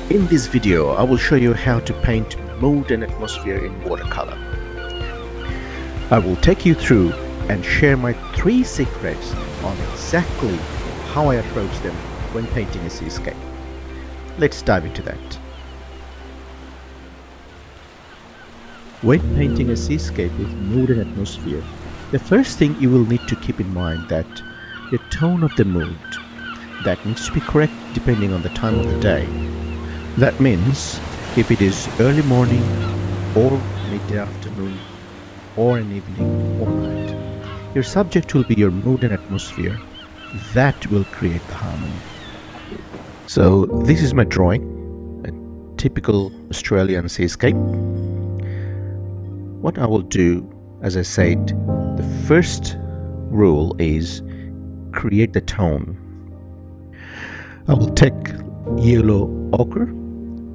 In this video, I will show you how to paint mood and atmosphere in watercolor. I will take you through and share my 3 secrets on exactly how I approach them when painting a seascape. Let's dive into that. When painting a seascape with mood and atmosphere, the first thing you will need to keep in mind that the tone of the mood that needs to be correct depending on the time of the day. That means if it is early morning or mid-afternoon or an evening or night, your subject will be your mood and atmosphere. That will create the harmony. So this is my drawing, a typical Australian seascape. What I will do, as I said, the first rule is create the tone. I will take yellow ochre,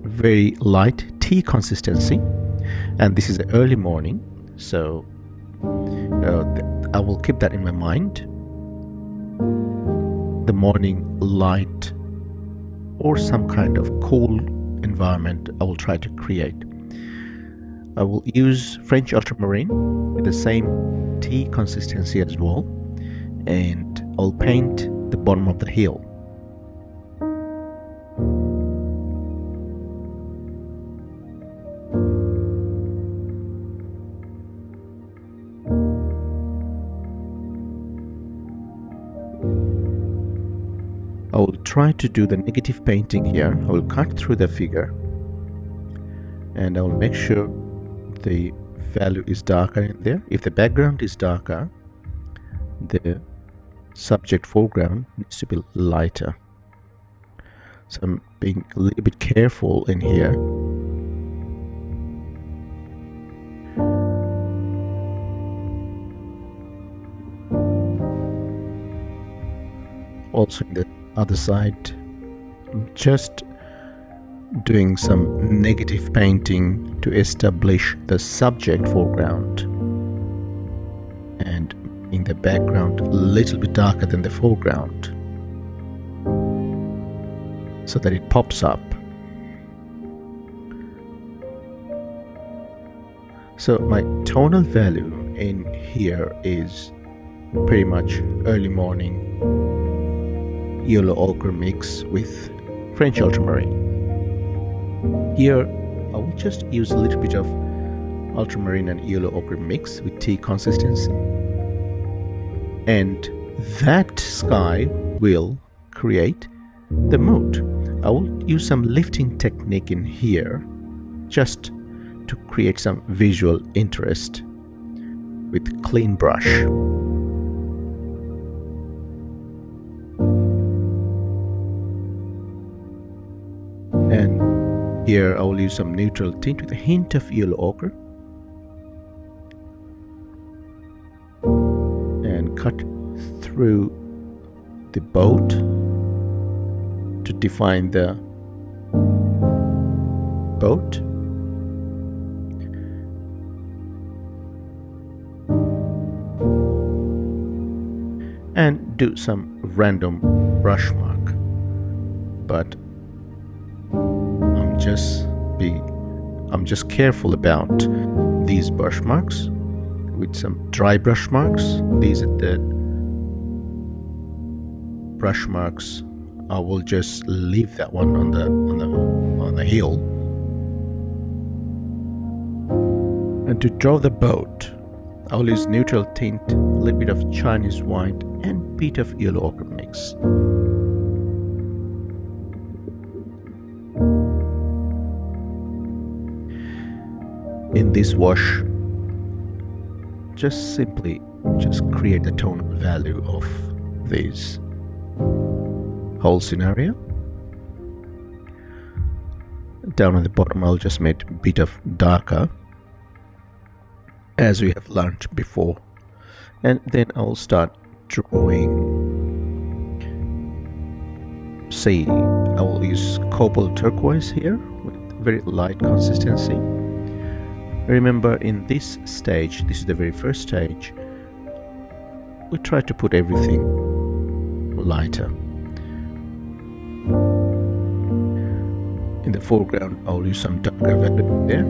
very light tea consistency, and this is the early morning, so I will keep that in my mind. The morning light or some kind of cool environment I will try to create. I will use French Ultramarine with the same tea consistency as well, and I'll paint the bottom of the hill. I will try to do the negative painting here. I will cut through the figure and I will make sure the value is darker in there. If the background is darker, the subject foreground needs to be lighter. So I'm being a little bit careful in here. Also in the other side, I'm just doing some negative painting to establish the subject foreground, and in the background a little bit darker than the foreground so that it pops up. So my tonal value in here is pretty much early morning yellow ochre mix with French Ultramarine. Here I will just use a little bit of ultramarine and yellow ochre mix with tea consistency, and that sky will create the mood. I will use some lifting technique in here just to create some visual interest with clean brush. And here I will use some neutral tint with a hint of yellow ochre and cut through the boat to define the boat. And do some random brush mark, but I'm just careful about these brush marks with some dry brush marks. These are the brush marks. I will just leave that one on the hill. And to draw the boat, I will use neutral tint, a little bit of Chinese white, and a bit of yellow ochre mix. In this wash, just create the tone value of this whole scenario. Down at the bottom I'll just make a bit of darker, as we have learned before, and then I'll start drawing. See, I will use Cobalt Turquoise here with very light consistency. Remember, in this stage, this is the very first stage, we try to put everything lighter. In the foreground, I'll use some darker value there.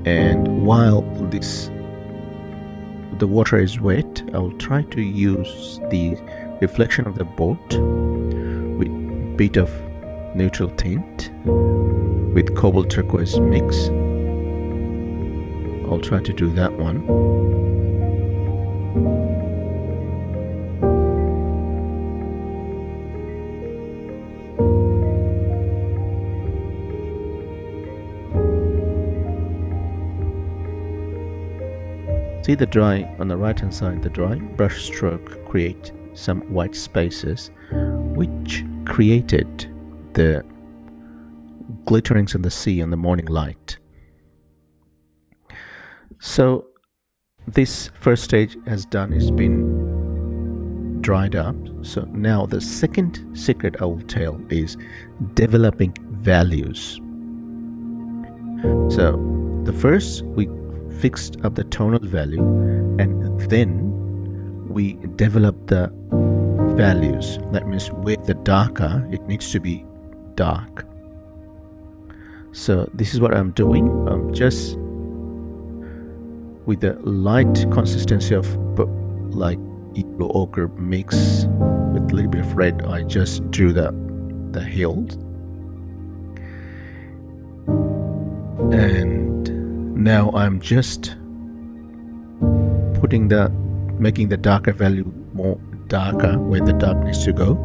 And while the water is wet, I'll try to use the reflection of the boat with a bit of neutral tint with Cobalt Turquoise mix. I'll try to do that one. See the dry on the right hand side, the dry brush stroke create some white spaces which created the glitterings on the sea on the morning light. So this first stage has done, it's been dried up. So now the second secret I will tell is developing values. So the first, we fixed up the tonal value, and then we develop the values. That means with the darker, it needs to be dark. So this is what I'm doing. I'm just with the light consistency of like yellow ochre mix with a little bit of red, I just drew the hills. And now I'm just making the darker value more darker where the dark needs to go.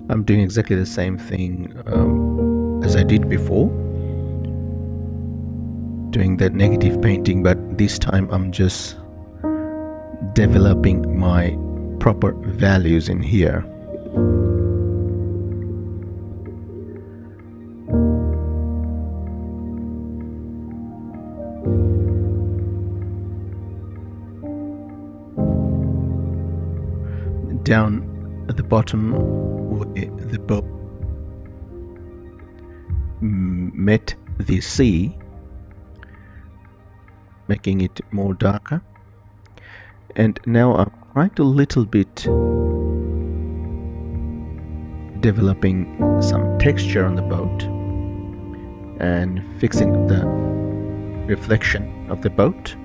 I'm doing exactly the same thing as I did before, doing that negative painting, but this time I'm just developing my proper values in here. Down at the bottom where the boat met the sea, making it more darker. And now I'm trying to little bit developing some texture on the boat and fixing the reflection of the boat.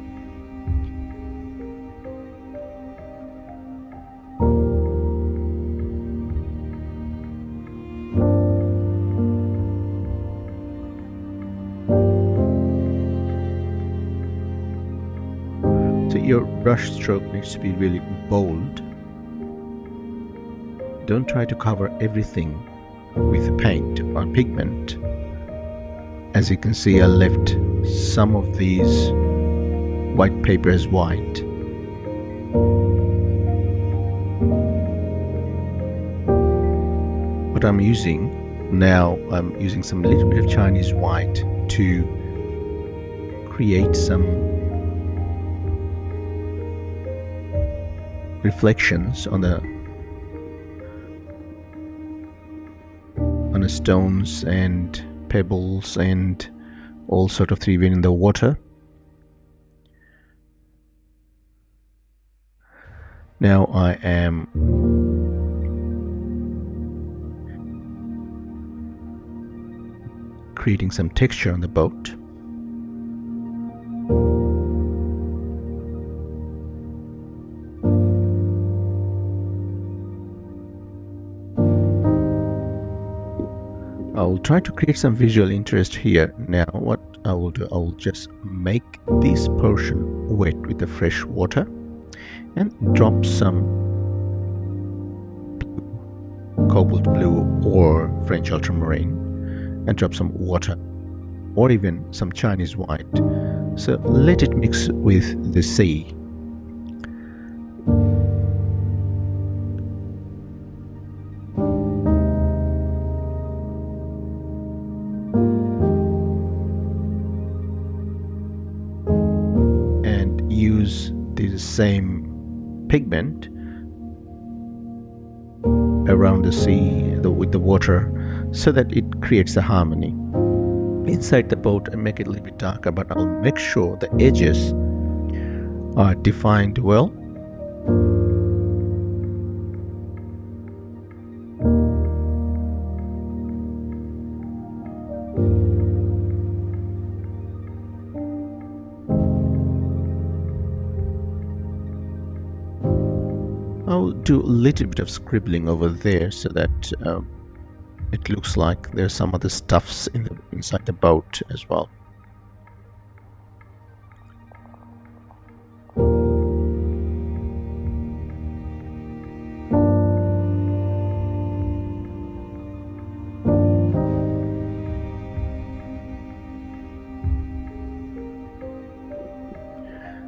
Your brush stroke needs to be really bold. Don't try to cover everything with paint or pigment. As you can see, I left some of these white papers white. What I'm using now, I'm using some little bit of Chinese white to create some reflections on the stones and pebbles and all sort of things in the water. Now I am creating some texture on the boat. I'll try to create some visual interest here. Now what I will do, I will just make this portion wet with the fresh water and drop some cobalt blue or French Ultramarine and drop some water or even some Chinese white. So let it mix with the sea. Use the same pigment around the sea with the water so that it creates a harmony. inside the boat and make it a little bit darker, but I'll make sure the edges are defined well. I'll do a little bit of scribbling over there so that it looks like there's some other stuffs inside the boat as well.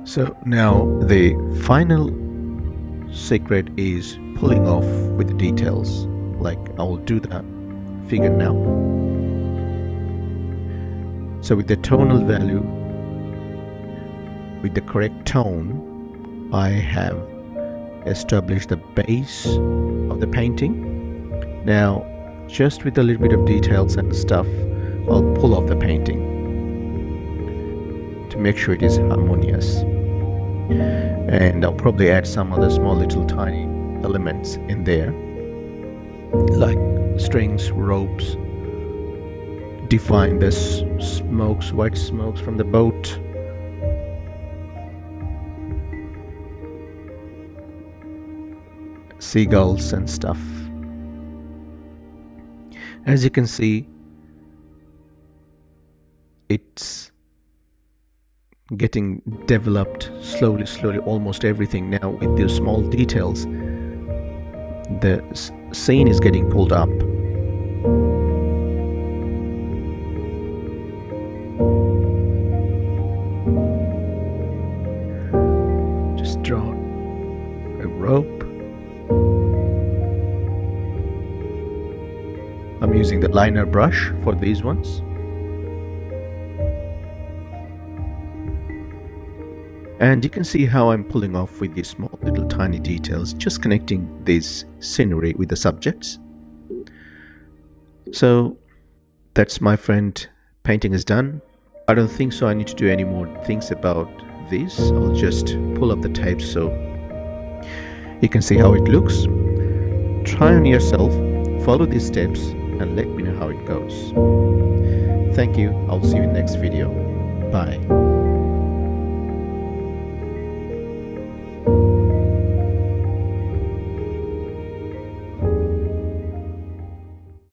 So now the final secret is pulling off with the details. Like I will do the figure now. So with the tonal value, with the correct tone, I have established the base of the painting. Now just with a little bit of details and stuff, I'll pull off the painting to make sure it is harmonious. And I'll probably add some other small little tiny elements in there, like strings, ropes, define the smokes, white smokes from the boat. Seagulls and stuff. As you can see, it's getting developed slowly, almost everything. Now with these small details, the scene is getting pulled up. Just draw a rope. I'm using the liner brush for these ones. And you can see how I'm pulling off with these small little tiny details, just connecting this scenery with the subjects. So that's, my friend, painting is done. I don't think so I need to do any more things about this. I'll just pull up the tape so you can see how it looks. Try on yourself, follow these steps, and let me know how it goes. Thank you. I'll see you in the next video. Bye.